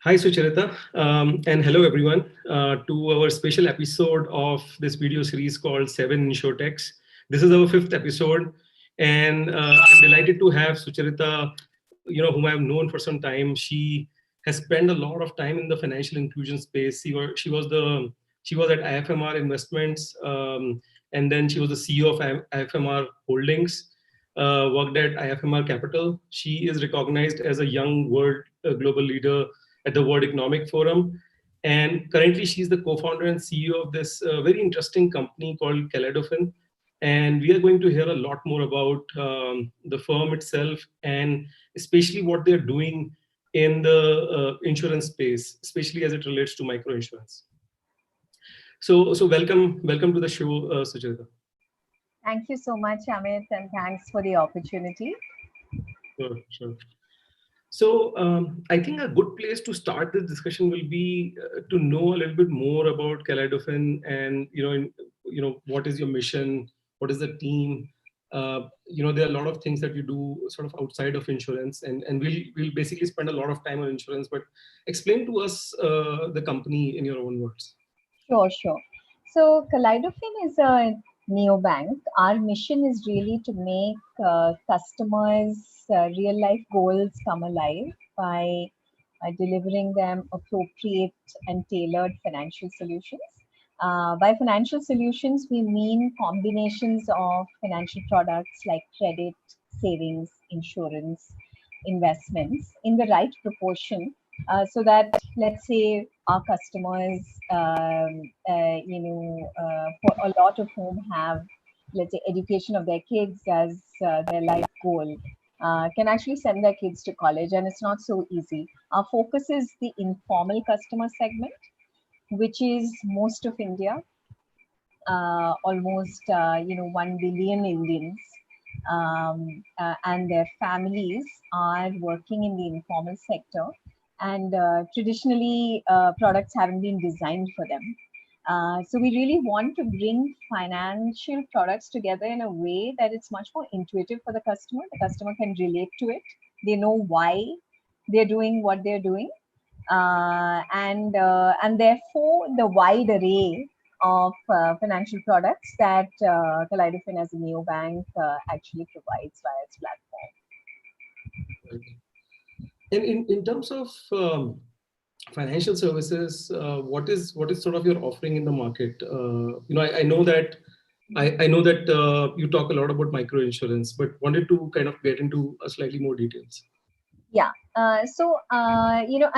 Hi, Sucharita, and hello everyone to our special episode of this video series called Seven InsurTechs. This is our fifth episode, and I'm delighted to have Sucharita, whom I've known for some time. She has spent a lot of time in the financial inclusion space. She was at IFMR Investments, and then she was the CEO of IFMR Holdings. Worked at IFMR Capital. She is recognized as a young world global leader at the World Economic Forum. And currently, she's the co-founder and CEO of this very interesting company called Kaleidofin. And we are going to hear a lot more about the firm itself and especially what they're doing in the insurance space, especially as it relates to micro insurance. So welcome to the show, Sujata. Thank you so much, Amit, and thanks for the opportunity. Sure. So I think a good place to start this discussion will be to know a little bit more about Kaleidofin and what is your mission, what is the team. There are a lot of things that you do sort of outside of insurance, and we'll basically spend a lot of time on insurance. But explain to us the company in your own words. Sure. So Kaleidofin is a neobank. Our mission is really to make customers' real life goals come alive by delivering them appropriate and tailored financial solutions. By financial solutions, we mean combinations of financial products like credit, savings, insurance, investments in the right proportion so that, let's say, our customers, for a lot of whom have, let's say, education of their kids as their life goal, can actually send their kids to college, and it's not so easy. Our focus is the informal customer segment, which is most of India, almost 1 billion Indians, and their families are working in the informal sector, and traditionally products haven't been designed for them. So we really want to bring financial products together in a way that it's much more intuitive for the customer. The customer can relate to it. They know why they're doing what they're doing, and therefore the wide array of financial products that Kaleidofin as a neobank actually provides via its platform. And in terms of financial services, what is sort of your offering in the market? I know that you talk a lot about micro insurance, but wanted to kind of get into a slightly more details. Yeah. I'll tell you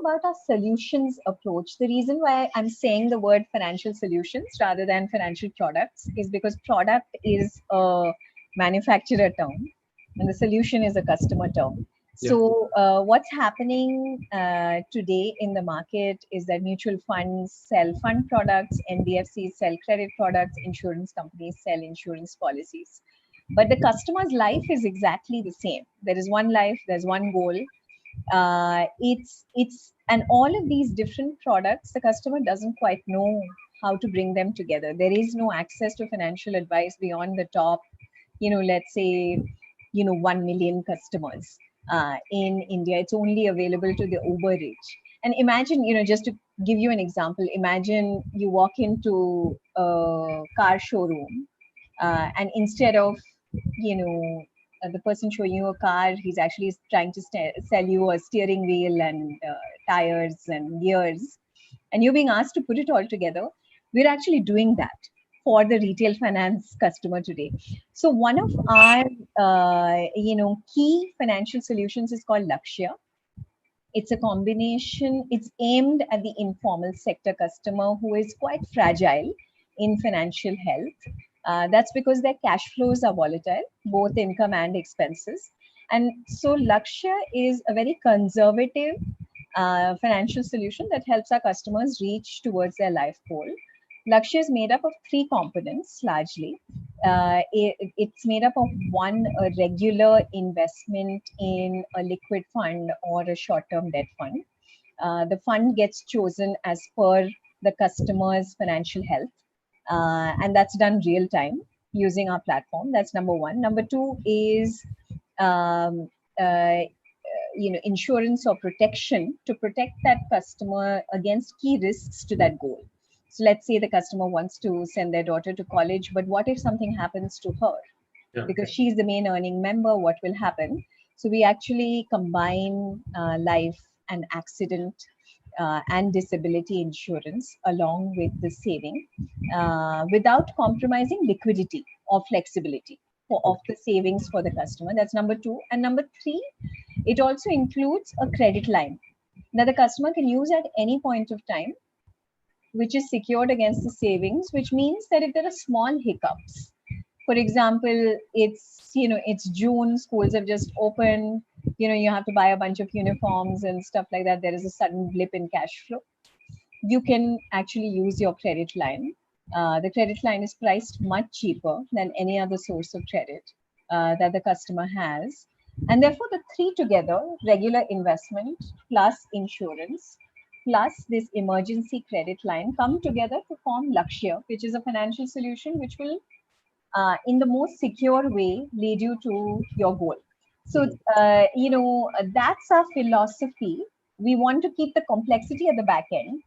about our solutions approach. The reason why I'm saying the word financial solutions rather than financial products is because product is a manufacturer term and the solution is a customer term. So what's happening today in the market is that mutual funds sell fund products, NBFCs sell credit products, insurance companies sell insurance policies. But the customer's life is exactly the same. There is one life, there's one goal. And all of these different products, the customer doesn't quite know how to bring them together. There is no access to financial advice beyond the top, let's say, 1 million customers in India. It's only available to the uber rich. And imagine, just to give you an example, imagine you walk into a car showroom and instead of the person showing you a car, he's actually trying to sell you a steering wheel and tires and gears, and you're being asked to put it all together. We're actually doing that for the retail finance customer today. So one of our key financial solutions is called Lakshya. It's a combination. It's aimed at the informal sector customer who is quite fragile in financial health. That's because their cash flows are volatile, both income and expenses. And so Lakshya is a very conservative financial solution that helps our customers reach towards their life goal. Lakshya is made up of three components largely. It's made up of one, a regular investment in a liquid fund or a short-term debt fund. The fund gets chosen as per the customer's financial health. And that's done real time using our platform. That's number one. Number two is insurance or protection to protect that customer against key risks to that goal. So let's say the customer wants to send their daughter to college, but what if something happens to her? Yeah. Because she's the main earning member, what will happen? So we actually combine life and accident and disability insurance along with the saving without compromising liquidity or flexibility of the savings for the customer. That's number two. And number three, it also includes a credit line that the customer can use at any point of time, which is secured against the savings, which means that if there are small hiccups, for example, it's June, schools have just opened, you have to buy a bunch of uniforms and stuff like that, there is a sudden blip in cash flow, you can actually use your credit line. The credit line is priced much cheaper than any other source of credit that the customer has. And therefore, the three together, regular investment plus insurance plus this emergency credit line, come together to form Lakshya, which is a financial solution which will, in the most secure way, lead you to your goal. So, that's our philosophy. We want to keep the complexity at the back end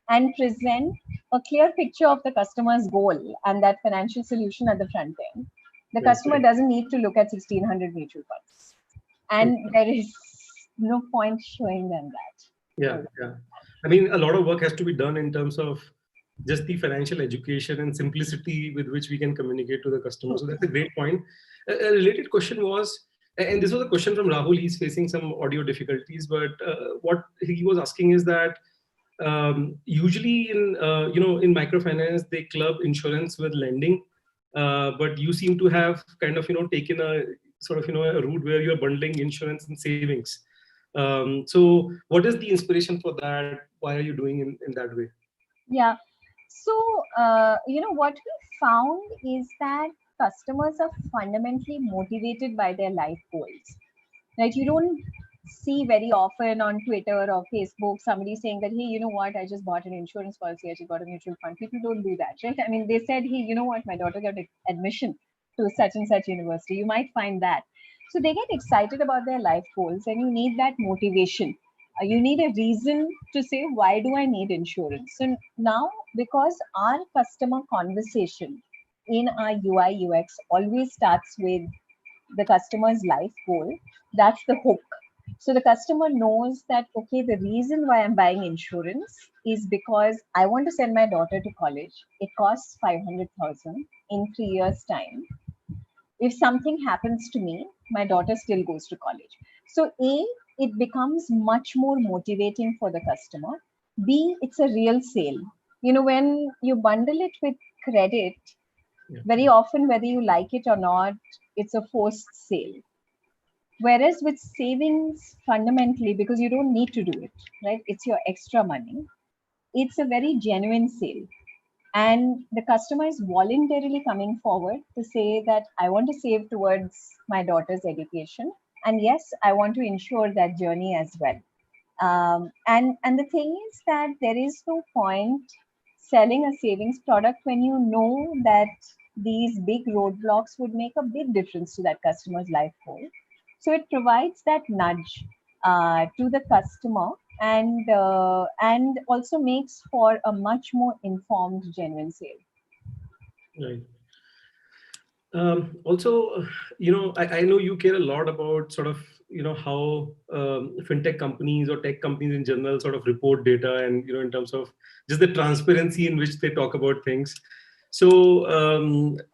and present a clear picture of the customer's goal and that financial solution at the front end. The customer doesn't need to look at 1600 mutual funds. And there is no point showing them that. Yeah, yeah. I mean, a lot of work has to be done in terms of just the financial education and simplicity with which we can communicate to the customer. So that's a great point. A related question was, and this was a question from Rahul, he's facing some audio difficulties, but what he was asking is that usually in microfinance, they club insurance with lending, but you seem to have kind of, taken a sort of, a route where you're bundling insurance and savings. So what is the inspiration for that? Why are you doing in that way? Yeah. So, what we found is that customers are fundamentally motivated by their life goals. Right? You don't see very often on Twitter or Facebook somebody saying that, hey, you know what, I just bought an insurance policy, I just got a mutual fund. People don't do that, right? I mean, they said, hey, you know what, my daughter got admission to such and such university. You might find that. So they get excited about their life goals, and you need that motivation. You need a reason to say, why do I need insurance? So now, because our customer conversation in our UI UX always starts with the customer's life goal, that's the hook. So the customer knows that, okay, the reason why I'm buying insurance is because I want to send my daughter to college. It costs 500,000 in 3 years' time. If something happens to me, my daughter still goes to college. So A, it becomes much more motivating for the customer. B, it's a real sale. When you bundle it with credit, very often, whether you like it or not, it's a forced sale. Whereas with savings, fundamentally, because you don't need to do it, right? It's your extra money. It's a very genuine sale. And the customer is voluntarily coming forward to say that I want to save towards my daughter's education. And yes, I want to ensure that journey as well. And the thing is that there is no point selling a savings product when you know that these big roadblocks would make a big difference to that customer's life goal. So it provides that nudge to the customer and also makes for a much more informed, genuine sale. Right. Also, I know you care a lot about sort of, how fintech companies or tech companies in general sort of report data and, in terms of just the transparency in which they talk about things. So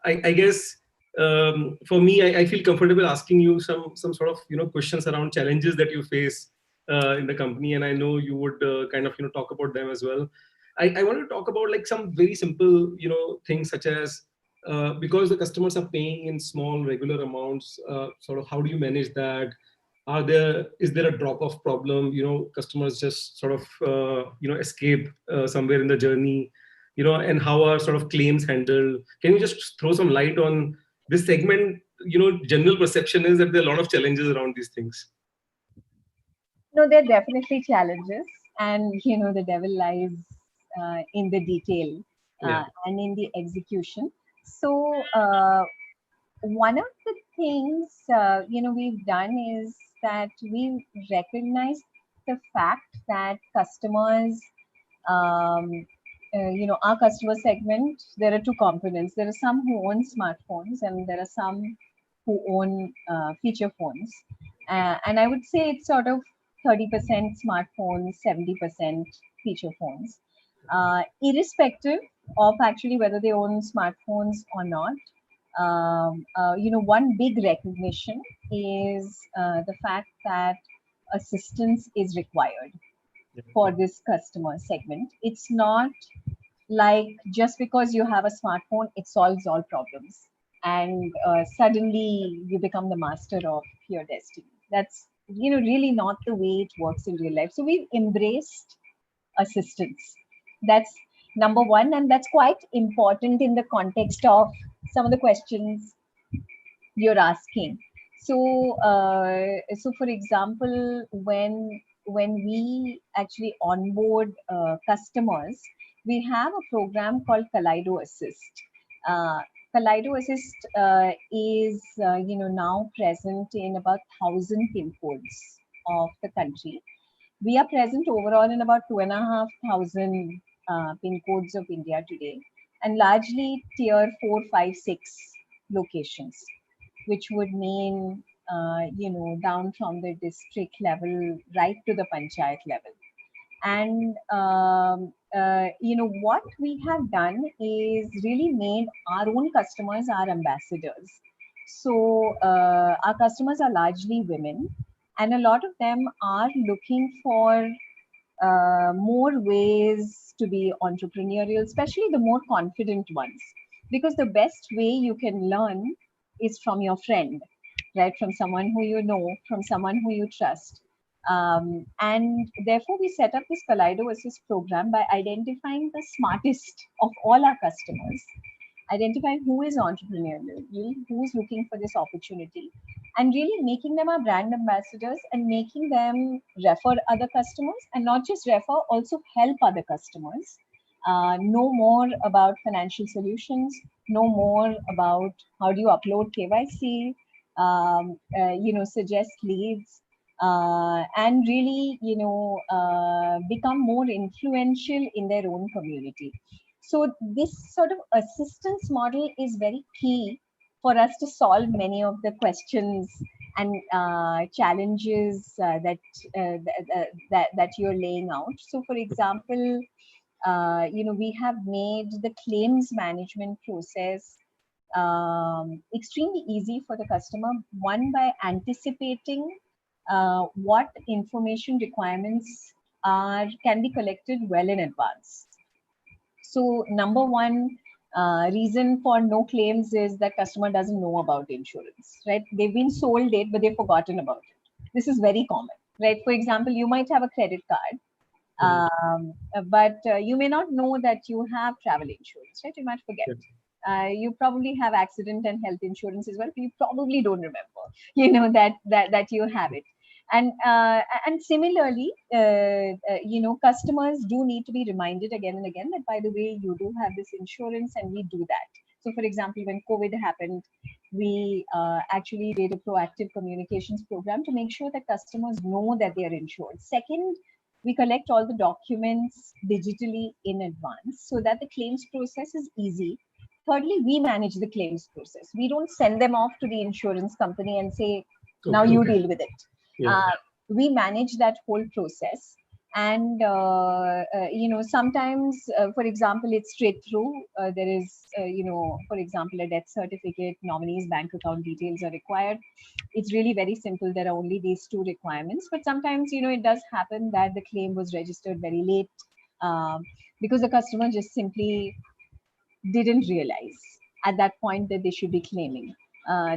I guess for me, I feel comfortable asking you some sort of, questions around challenges that you face in the company. And I know you would kind of, talk about them as well. I want to talk about like some very simple, things such as, because the customers are paying in small regular amounts, sort of how do you manage that? Is there a drop-off problem? Customers just sort of escape somewhere in the journey, and how are sort of claims handled? Can you just throw some light on this segment? General perception is that there are a lot of challenges around these things. No, there are definitely challenges, and the devil lies in the detail and in the execution. So one of the things we've done is that we recognize the fact that customers, our customer segment, there are two components. There are some who own smartphones, and there are some who own feature phones. And I would say it's sort of 30% smartphones, 70% feature phones. Irrespective of actually whether they own smartphones or not, one big recognition is the fact that assistance is required for this customer segment. It's not like just because you have a smartphone, it solves all problems and suddenly you become the master of your destiny. That's really not the way it works in real life. So we've embraced assistance. That's number one, and that's quite important in the context of some of the questions you're asking. So for example, when we actually onboard customers, we have a program called Kaleido Assist. Uh, Kaleido Assist is now present in about 1,000 pin codes of the country. We are present overall in about 2,500 pin codes of India today, and largely tier 4, 5, 6 locations, which would mean, down from the district level right to the panchayat level. And, what we have done is really made our own customers our ambassadors. So our customers are largely women, and a lot of them are looking for more ways to be entrepreneurial, especially the more confident ones. Because the best way you can learn is from your friend, right? From someone who you know, from someone who you trust. And therefore, we set up this Kaleido Assist program by identifying the smartest of all our customers, identifying who is entrepreneurial, who's looking for this opportunity, and really making them our brand ambassadors and making them refer other customers, and not just refer, also help other customers know more about financial solutions, know more about how do you upload KYC, suggest leads, and really, become more influential in their own community. So this sort of assistance model is very key for us to solve many of the questions and challenges that you're laying out. So, for example, we have made the claims management process extremely easy for the customer. One, by anticipating what information requirements can be collected well in advance. So number one reason for no claims is that customer doesn't know about insurance, right? They've been sold it, but they've forgotten about it. This is very common, right? For example, you might have a credit card, but you may not know that you have travel insurance, right? You might forget. You probably have accident and health insurance as well, but you probably don't remember, that you have it. And similarly, customers do need to be reminded again and again that, by the way, you do have this insurance, and we do that. So, for example, when COVID happened, we actually did a proactive communications program to make sure that customers know that they are insured. Second, we collect all the documents digitally in advance so that the claims process is easy. Thirdly, we manage the claims process. We don't send them off to the insurance company and say, now you deal with it. We manage that whole process. And, sometimes, for example, it's straight through. There is, for example, a death certificate, nominee's bank account details are required. It's really very simple. There are only these two requirements. But sometimes, it does happen that the claim was registered very late because the customer just simply didn't realize at that point that they should be claiming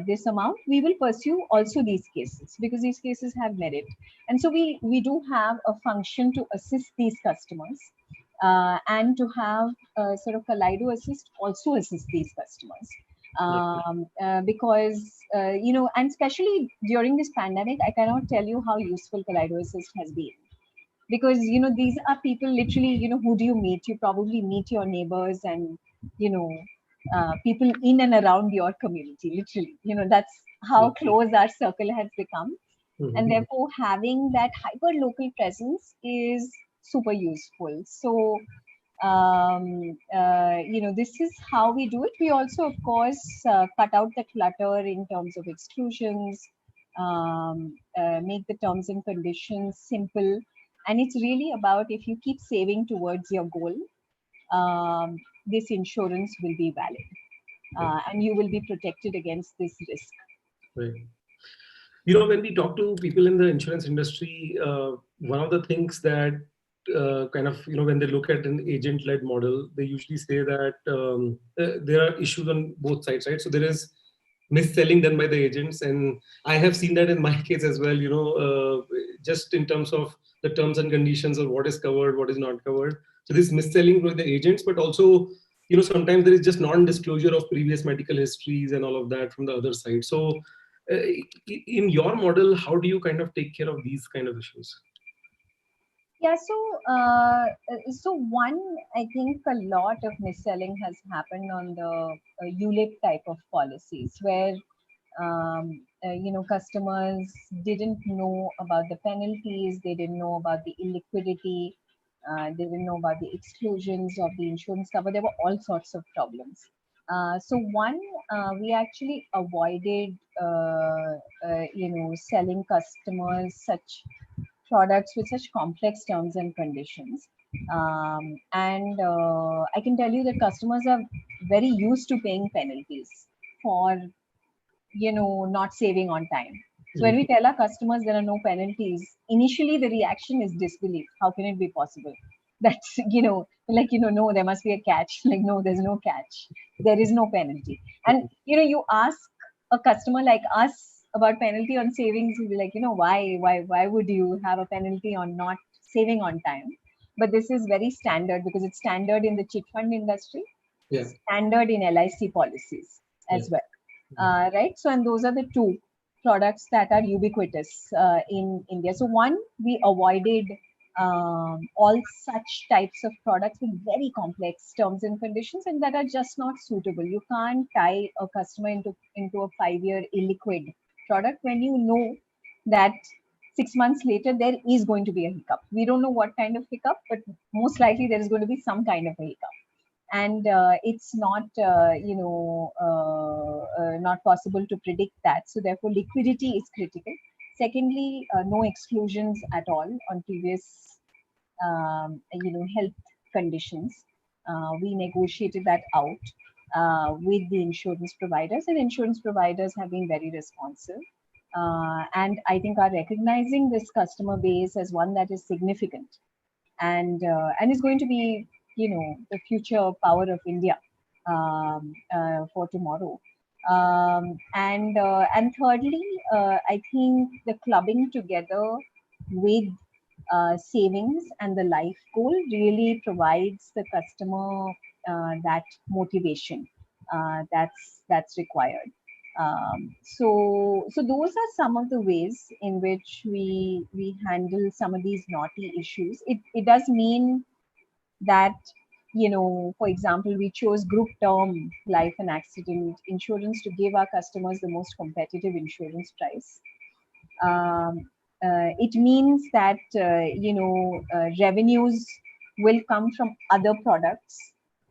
this amount. We will pursue also these cases because these cases have merit. And so we do have a function to assist these customers and to have sort of Kaleido Assist also assist these customers. Because, and especially during this pandemic, I cannot tell you how useful Kaleido Assist has been. Because, these are people literally, who do you meet? You probably meet your neighbors and, people in and around your community, literally. how close our circle has become. And Mhm. therefore, having that hyper local presence is super useful. So, this is how we do it. We also, of course, cut out the clutter in terms of exclusions, make the terms and conditions simple. And it's really about if you keep saving towards your goal, this insurance will be valid, Right. and you will be protected against this risk. Right. When we talk to people in the insurance industry, one of the things that kind of, when they look at an agent-led model, they usually say that there are issues on both sides, right? So there is mis-selling done by the agents, and I have seen that in my case as well. Just in terms of the terms and conditions of what is covered, what is not covered. So this mis-selling by the agents, but also, sometimes there is just non-disclosure of previous medical histories and all of that from the other side. So uh, in your model, how do you kind of take care of these kind of issues? Yeah, so one, I think a lot of mis-selling has happened on the ULIP type of policies where customers didn't know about the penalties, they didn't know about the illiquidity, they didn't know about the exclusions of the insurance cover. There were all sorts of problems. So one, we actually avoided, selling customers such products with such complex terms and conditions. And I can tell you that customers are very used to paying penalties for not saving on time. So when we tell our customers there are no penalties, initially the reaction is disbelief. How can it be possible? That's no, there must be a catch. Like, no, there's no catch. There is no penalty. And you ask a customer like us about penalty on savings, you'll be like, why would you have a penalty on not saving on time? But this is very standard because it's standard in the chit fund industry, Yeah. standard in LIC policies Yeah. as well. Right? So, and those are the two products that are ubiquitous in India. So, one, we avoided all such types of products with very complex terms and conditions, and that are just not suitable. You can't tie a customer into a 5-year illiquid product when you know that 6 months later there is going to be a hiccup. We don't know what kind of hiccup, but most likely there is going to be some kind of a hiccup, and it's not not possible to predict that. So therefore liquidity is critical. Secondly, no exclusions at all on previous health conditions. We negotiated that out with the insurance providers, and insurance providers have been very responsive, and I think are recognizing this customer base as one that is significant, and is going to be the future power of India for tomorrow. And thirdly, I think the clubbing together with savings and the life goal really provides the customer that motivation that's required. So those are some of the ways in which we handle some of these naughty issues. It does mean that, for example, we chose group term life and accident insurance to give our customers the most competitive insurance price. um, it means that revenues will come from other products,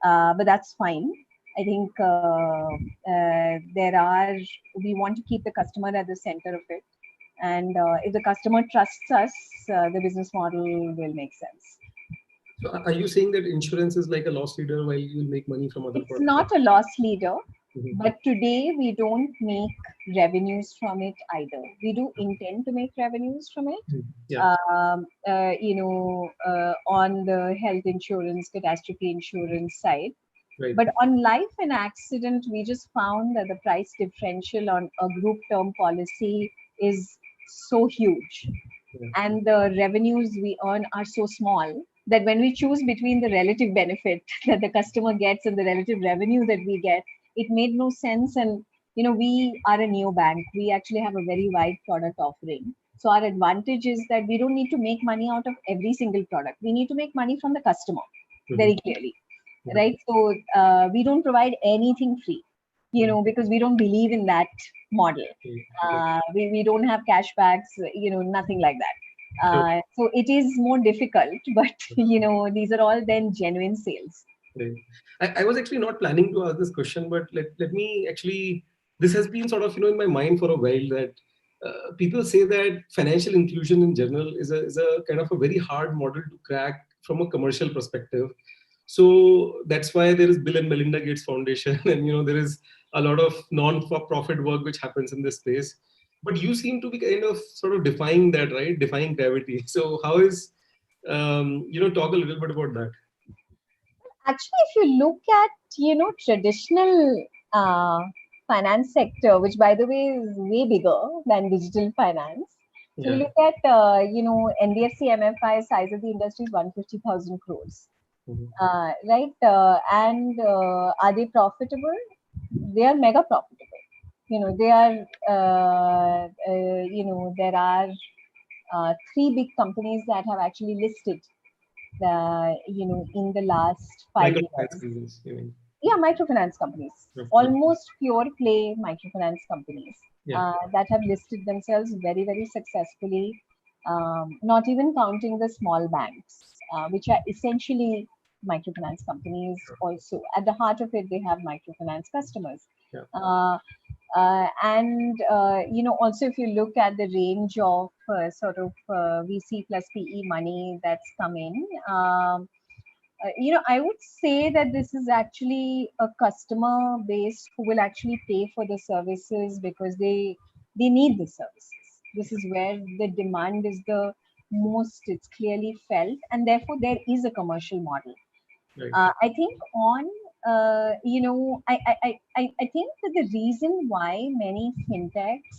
but that's fine. I think we want to keep the customer at the center of it, and if the customer trusts us, the business model will make sense. So are you saying that insurance is like a loss leader while you'll make money from other It's products? not a loss leader, Mhm. but today we don't make revenues from it either. We do intend to make revenues from it. Yeah. On the health insurance, catastrophe insurance side. Right. But on life and accident, we just found that the price differential on a group term policy is so huge, Yeah. and the revenues we earn are so small that when we choose between the relative benefit that the customer gets and the relative revenue that we get, it made no sense. And we are a neobank. We actually have a very wide product offering. So our advantage is that we don't need to make money out of every single product. We need to make money from the customer very clearly, Yeah. right? So we don't provide anything free. because we don't believe in that model. We don't have cashbacks, nothing like that. So it is more difficult, but these are all then genuine sales. Right. I was actually not planning to ask this question, but let me actually, this has been sort of, in my mind for a while that people say that financial inclusion in general is a kind of a very hard model to crack from a commercial perspective. So that's why there is Bill and Melinda Gates Foundation, and there is a lot of non-for-profit work which happens in this space. But you seem to be kind of sort of defying that, right? Defying gravity. So how is, talk a little bit about that. Actually, if you look at traditional finance sector, which by the way is way bigger than digital finance. So you look at NBFC MFI size of the industry is 150,000 crores. Right? And are they profitable? They are mega profitable. They are, there are three big companies that have actually listed, in the last 5 years. Business, you mean? Yeah, microfinance companies, almost pure play microfinance companies that have listed themselves very, very successfully, not even counting the small banks, which are essentially microfinance companies also. At the heart of it, they have microfinance customers. Also, if you look at the range of VC plus PE money that's come in, I would say that this is actually a customer base who will actually pay for the services because they need the services. This is where the demand is the most, it's clearly felt, and therefore there is a commercial model. Right. I think I think that the reason why many fintechs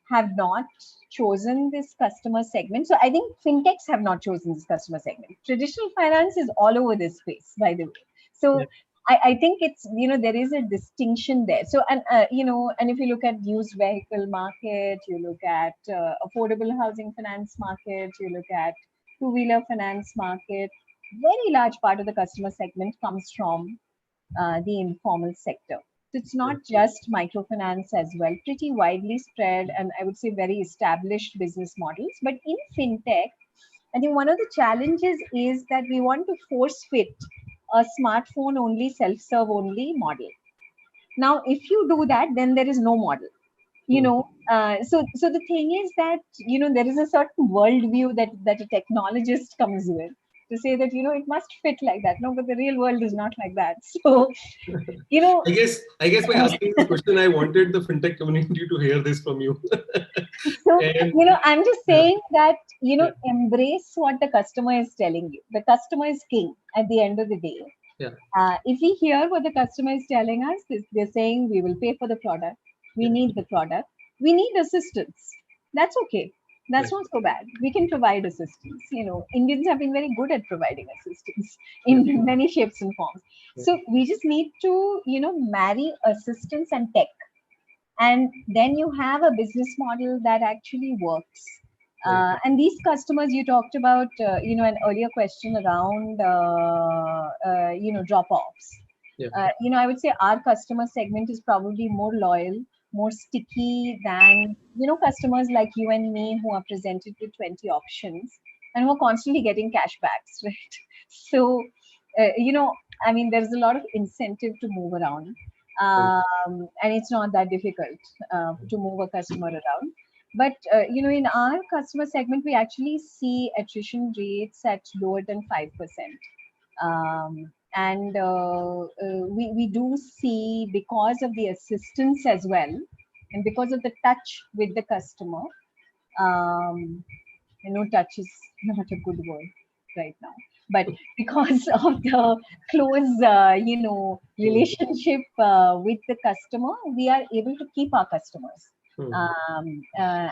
have not chosen this customer segment. So I think fintechs have not chosen this customer segment. Traditional finance is all over this space, by the way. So I think it's, there is a distinction there. So, and if you look at used vehicle market, you look at affordable housing finance market, you look at two-wheeler finance market, very large part of the customer segment comes from the informal sector. So it's not just microfinance as well, pretty widely spread, and I would say very established business models. But in fintech, I think one of the challenges is that we want to force fit a smartphone only, self-serve only model. Now, if you do that, then there is no model. So the thing is that there is a certain worldview that a technologist comes with to say that it must fit like that. No, but the real world is not like that. So I guess by asking this question, I wanted the fintech community to hear this from you. So I'm just saying that embrace what the customer is telling you. The customer is king at the end of the day. If we hear what the customer is telling us, they're saying we will pay for the product. We need the product. We need assistance. That's okay. That's not so bad. We can provide assistance. Indians have been very good at providing assistance in many shapes and forms. So we just need to, marry assistance and tech. And then you have a business model that actually works. And these customers you talked about, an earlier question around, drop-offs. I would say our customer segment is probably more loyal, more sticky than, customers like you and me who are presented with 20 options and who are constantly getting cashbacks, right? So, there's a lot of incentive to move around. And it's not that difficult to move a customer around. But, in our customer segment, we actually see attrition rates at lower than 5%. We do see, because of the assistance as well, and because of the touch with the customer, touch is not a good word right now, but because of the close, relationship with the customer, we are able to keep our customers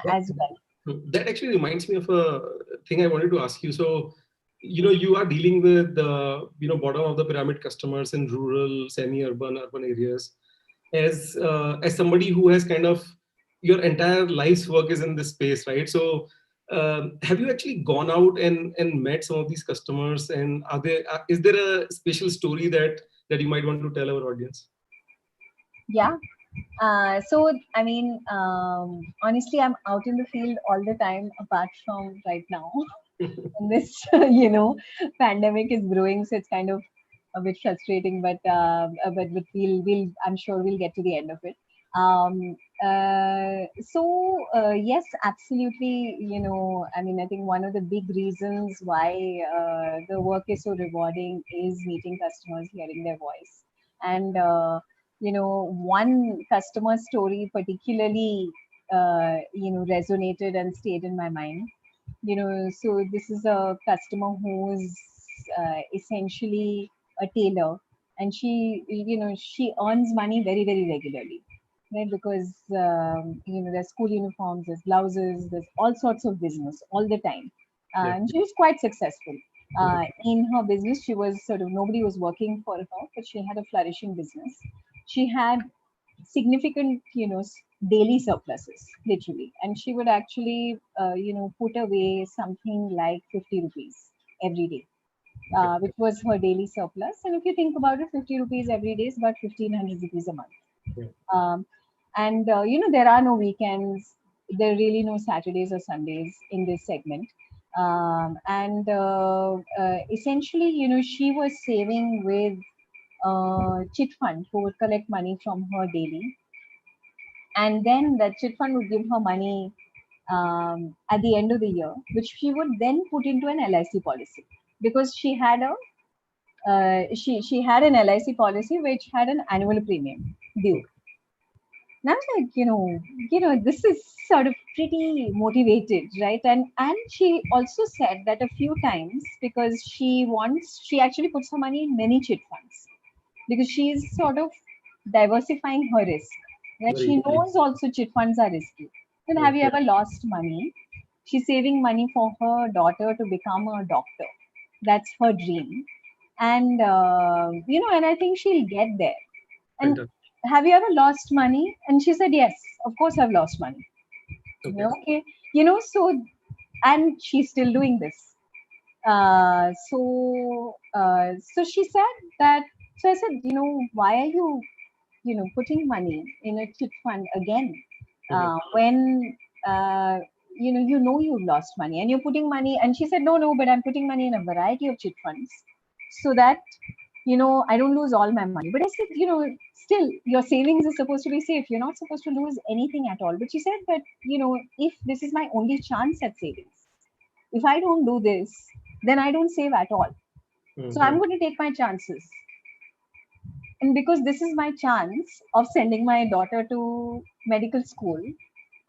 as well. That actually reminds me of a thing I wanted to ask you. So, you are dealing with the, bottom of the pyramid customers in rural, semi-urban, urban areas. As somebody who has kind of, your entire life's work is in this space, right? So, have you actually gone out and met some of these customers? And is there a special story that you might want to tell our audience? Yeah. So, I mean, honestly, I'm out in the field all the time, apart from right now. And this, pandemic is brewing, so it's kind of a bit frustrating. But we'll I'm sure we'll get to the end of it. Yes, absolutely. I mean, I think one of the big reasons why the work is so rewarding is meeting customers, hearing their voice, and one customer story particularly resonated and stayed in my mind. So this is a customer who's essentially a tailor, and she earns money very, very regularly, right? Because there's school uniforms, there's blouses, there's all sorts of business all the time. Yeah. And she was quite successful Mhm. in her business. She was sort of, nobody was working for her, but she had a flourishing business. She had significant, daily surpluses, literally. And she would actually, put away something like 50 rupees every day, Okay. which was her daily surplus. And if you think about it, 50 rupees every day is about 1500 rupees a month. Yeah. There are no weekends. There are really no Saturdays or Sundays in this segment. Essentially, she was saving with chit fund who would collect money from her daily, and then the chit fund would give her money at the end of the year, which she would then put into an LIC policy, because she had an LIC policy which had an annual premium due. Okay. And I was like, this is sort of pretty motivated, right? And she also said that a few times, because she actually puts her money in many chit funds, because she's sort of diversifying her risk. Right? Very, She very. knows also chit funds are risky. Then have Right. you ever lost money? She's saving money for her daughter to become a doctor. That's her dream. And I think she'll get there. And Fantastic. have you ever lost money? And she said, yes, of course I've lost money. Okay. Okay. And she's still doing this. So she said that, so I said, why are you, putting money in a chit fund again? Mhm. When, you've lost money and you're putting money. And she said, no, but I'm putting money in a variety of chit funds so that, I don't lose all my money. But I said, still, your savings is supposed to be safe. You're not supposed to lose anything at all. But she said that, if this is my only chance at savings, if I don't do this, then I don't save at all. So I'm Mhm. going to take my chances. And because this is my chance of sending my daughter to medical school,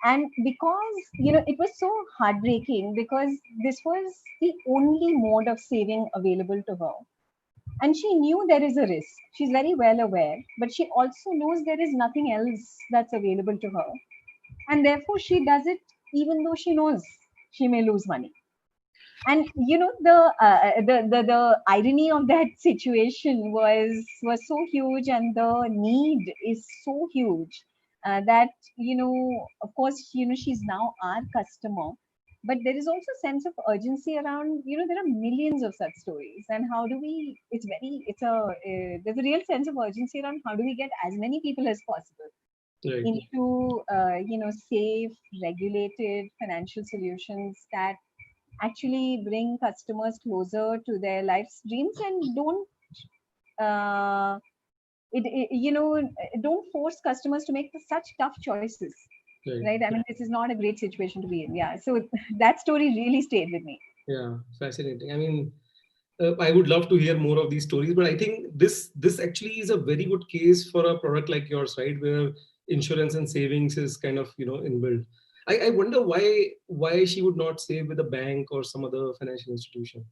and because, it was so heartbreaking, because this was the only mode of saving available to her. And she knew there is a risk. She's very well aware, but she also knows there is nothing else that's available to her. And therefore, she does it even though she knows she may lose money. And the irony of that situation was so huge, and the need is so huge, that, of course, she's now our customer. But there is also a sense of urgency around, there are millions of such stories. And how do we, there's a real sense of urgency around how do we get as many people as possible Right. into, safe, regulated financial solutions that actually bring customers closer to their life's dreams, and uh, don't force customers to make such tough choices, Right. right? I mean, this is not a great situation to be in. Yeah. So that story really stayed with me. Yeah. Fascinating. I mean, I would love to hear more of these stories, but I think this actually is a very good case for a product like yours, right? Where insurance and savings is kind of inbuilt. I wonder why she would not save with a bank or some other financial institution.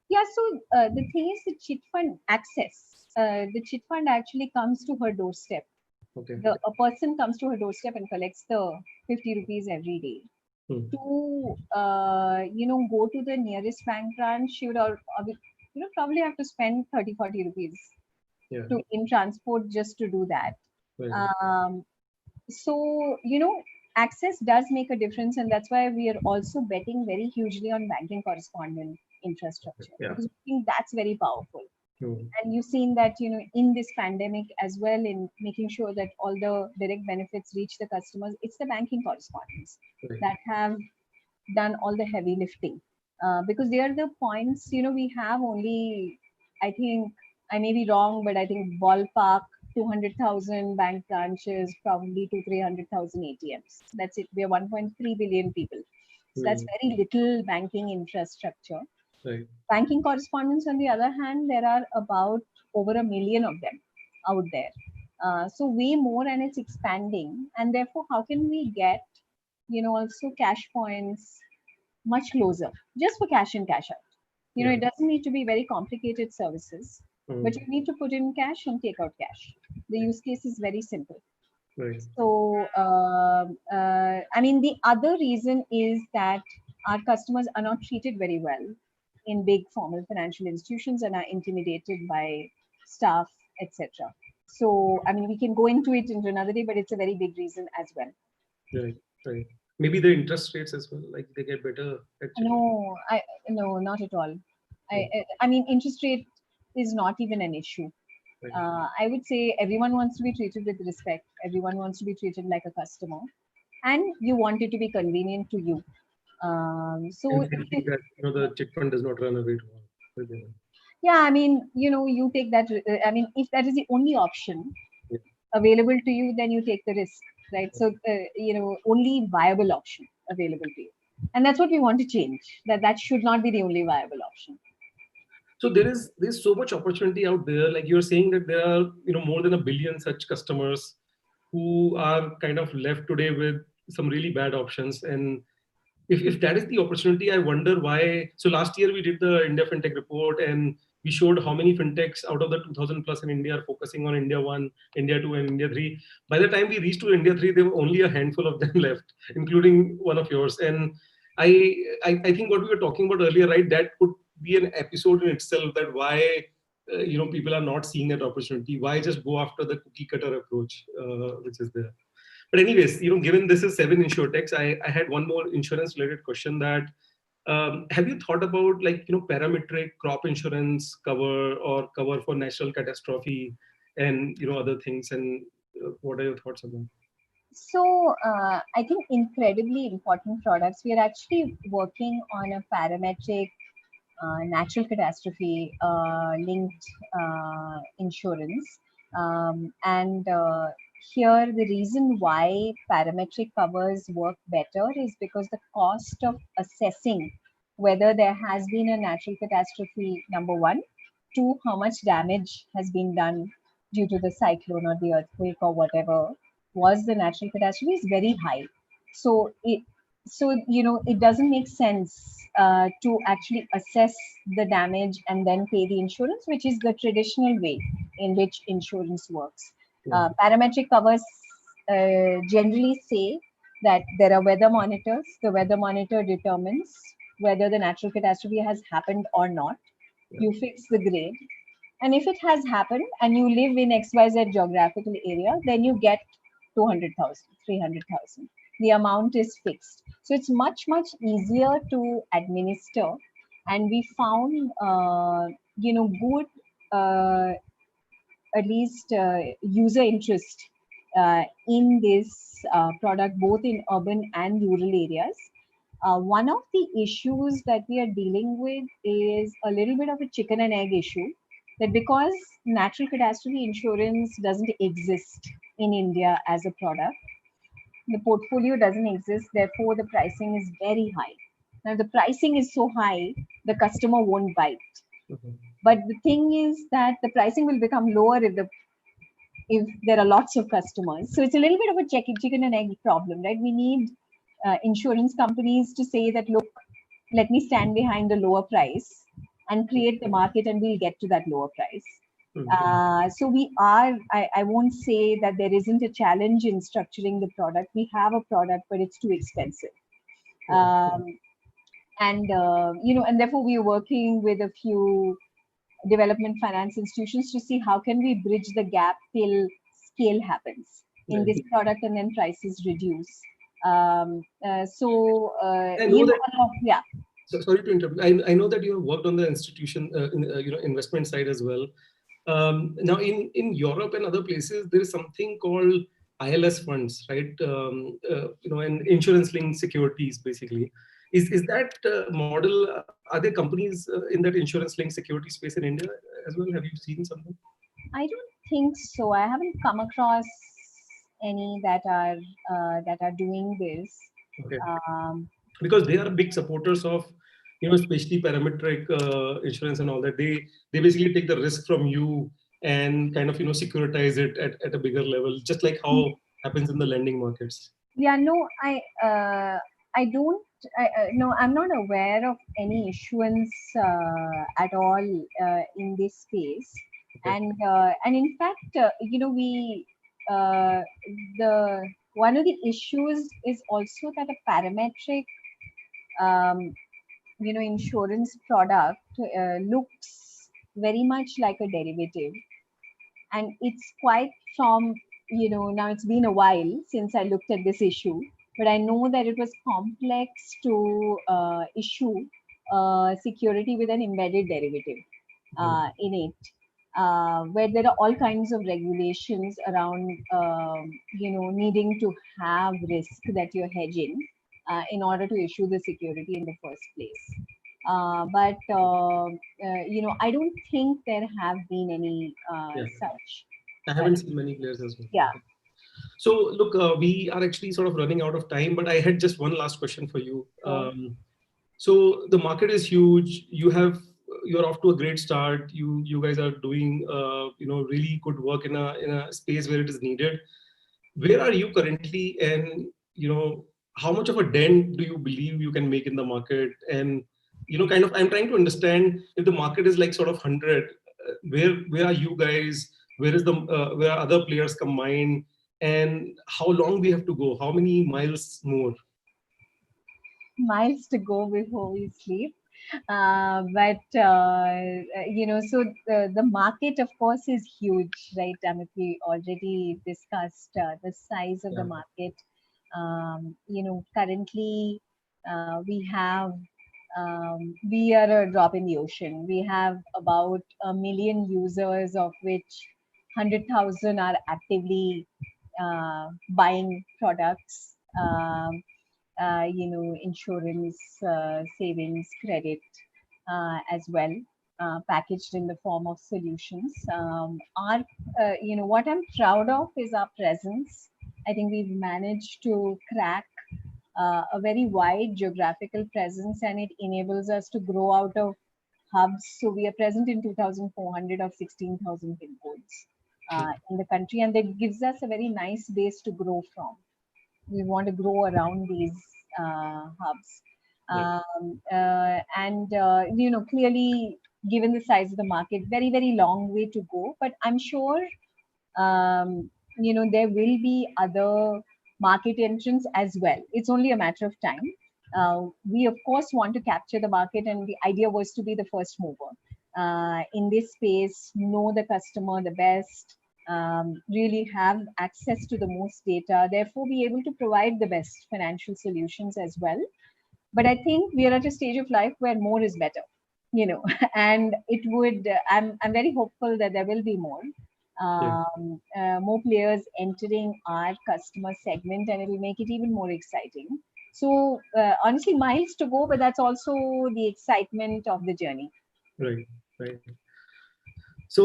Yeah. So the thing is, the chit fund actually comes to her doorstep. Okay. A person comes to her doorstep and collects the 50 rupees every day. Hmm. To go to the nearest bank branch, she would probably have to spend 30-40 rupees Yeah. to in transport just to do that. Right. um, so access does make a difference, and that's why we are also betting very hugely on banking correspondent infrastructure, Yeah. because we think that's very powerful. Mm. And you've seen that, in this pandemic as well, in making sure that all the direct benefits reach the customers, it's the banking correspondents Right. that have done all the heavy lifting. Because they are the points, we have only, I think, I may be wrong, but I think ballpark 200,000 bank branches, probably to 300,000 ATMs. That's it. We are 1.3 billion people. So that's Mm. very little banking infrastructure. Right. Banking correspondents, on the other hand, there are about over a million of them out there. So way more, and it's expanding. And therefore, how can we get, also cash points much closer, just for cash in, cash out? Yeah. It doesn't need to be very complicated services, but Mm. you need to put in cash and take out cash. The use case is very simple. Right. So, the other reason is that our customers are not treated very well in big formal financial institutions and are intimidated by staff, etc. So, we can go into another day, but it's a very big reason as well. Right. Right. Maybe the interest rates as well, like they get better actually. No, not at all. Yeah. Interest rate is not even an issue. Right. I would say everyone wants to be treated with respect. Everyone wants to be treated like a customer, and you want it to be convenient to you. And So they think that the chit fund does not run away with them. yeah, you take that. If that is the only option Yeah. available to you, then you take the risk, right? So only viable option available to you, and that's what we want to change. That should not be the only viable option. So there's so much opportunity out there. Like you're saying that there are more than a billion such customers who are kind of left today with some really bad options. And if that is the opportunity, I wonder why. So last year we did the India FinTech report, and we showed how many fintechs out of the 2000 plus in India are focusing on India 1, India 2, and India 3. By the time we reached to India 3, there were only a handful of them left, including one of yours. And I think what we were talking about earlier, right, that could be an episode in itself, that why people are not seeing that opportunity. Why just go after the cookie cutter approach, which is there. But anyways, given this is 7 InsurTechs, I had one more insurance related question, that have you thought about parametric crop insurance cover or cover for natural catastrophe and other things, and what are your thoughts on that? So I think incredibly important products. We are actually working on a parametric natural catastrophe linked insurance. And here, the reason why parametric covers work better is because the cost of assessing whether there has been a natural catastrophe, number one, two, how much damage has been done due to the cyclone or the earthquake or whatever was the natural catastrophe, is very high. So it doesn't make sense to actually assess the damage and then pay the insurance, which is the traditional way in which insurance works. Yeah. Parametric covers generally say that there are weather monitors. The weather monitor determines whether the natural catastrophe has happened or not. Yeah. You fix the grade. And if it has happened and you live in XYZ geographical area, then you get 200,000, 300,000. The amount is fixed. So it's much, much easier to administer. And we found, good, at least user interest in this product, both in urban and rural areas. One of the issues that we are dealing with is a little bit of a chicken and egg issue, that because natural catastrophe insurance doesn't exist in India as a product, the portfolio doesn't exist, therefore the pricing is very high. Now the pricing is so high, the customer won't buy it. Mhm. But the thing is that the pricing will become lower if there are lots of customers. So it's a little bit of a chicken and egg problem, right? We need insurance companies to say that, look, let me stand behind a lower price and create the market, and we'll get to that lower price. Mhm. So we are, I won't say that there isn't a challenge in structuring the product. We have a product, but it's too expensive. Yeah. And therefore we are working with a few development finance institutions to see how can we bridge the gap till scale happens in Right. this product and then prices reduce. I know that Yeah. So sorry to interrupt. I know that you have worked on the institution, investment side as well. Now, in Europe and other places, there is something called ILS funds, right? And insurance-linked securities, basically. Is that model? Are there companies in that insurance-linked security space in India as well? Have you seen something? I don't think so. I haven't come across any that are doing this. Okay. Um, Because they are big supporters of, especially parametric insurance and all that. They basically take the risk from you and kind of securitize it at a bigger level, just like how happens in the lending markets. yeah, no, I don't. No, I'm not aware of any issuance at all in this space, Okay. and in fact, we uh, the one of the issues is also that a parametric um, insurance product looks very much like a derivative, and it's quite from now it's been a while since I looked at this issue, but I know that it was complex to issue security with an embedded derivative Mhm. in it, where there are all kinds of regulations around needing to have risk that you're hedging in order to issue the security in the first place. But I don't think there have been any Yeah, such. I Uh, haven't seen many players as well. yeah, Okay. So look, we are actually sort of running out of time, but I had just one last question for you. so So the market is huge. You're off to a great start. You guys are doing really good work in a space where it is needed. Where are you currently, and how much of a dent do you believe you can make in the market? And kind of, I'm trying to understand, if the market is like sort of 100, where are you guys? Where are other players combined? And how long we have to go? How many miles more? miles to go before we sleep. So the market, of course, is huge, right? We already discussed the size of the Yeah. market. Currently we are a drop in the ocean. We have about 1 million users, of which 100,000 are actively buying products. Insurance, savings, credit as well, packaged in the form of solutions. What I'm proud of is our presence. I think we've managed to crack a very wide geographical presence, and it enables us to grow out of hubs. So we are present in 2,400 of 16,000 pin codes in the country, and that gives us a very nice base to grow from. We want to grow around these hubs. Yeah. Clearly, given the size of the market, very, very long way to go. But I'm sure, there will be other market entrants as well. It's only a matter of time. We, of course, want to capture the market, and the idea was to be the first mover in this space, know the customer the best, really have access to the most data, therefore be able to provide the best financial solutions as well. But I think we are at a stage of life where more is better, and it would. I'm very hopeful that there will be Yeah. more players entering our customer segment, and it will make it even more exciting. So honestly, miles to go, but that's also the excitement of the journey. Right. Right. So,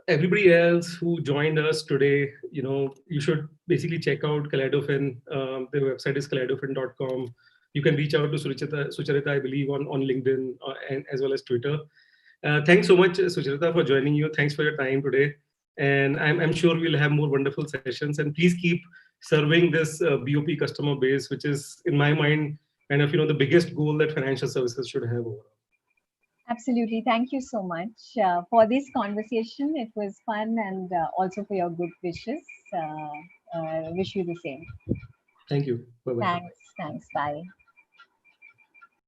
everybody else who joined us today, you should basically check out Kaleidofin. Their website is kaleidofin.com. You can reach out to Sucharita, I believe, on LinkedIn and as well as Twitter. Thanks so much, Sucharita, for joining you. Thanks for your time today. And I'm sure we'll have more wonderful sessions. And please keep serving this BOP customer base, which is, in my mind, kind of the biggest goal that financial services should have overall. Absolutely. Thank you so much for this conversation. It was fun, and also for your good wishes. Wish you the same. Thank you. Bye bye. Thanks. Thanks. Bye.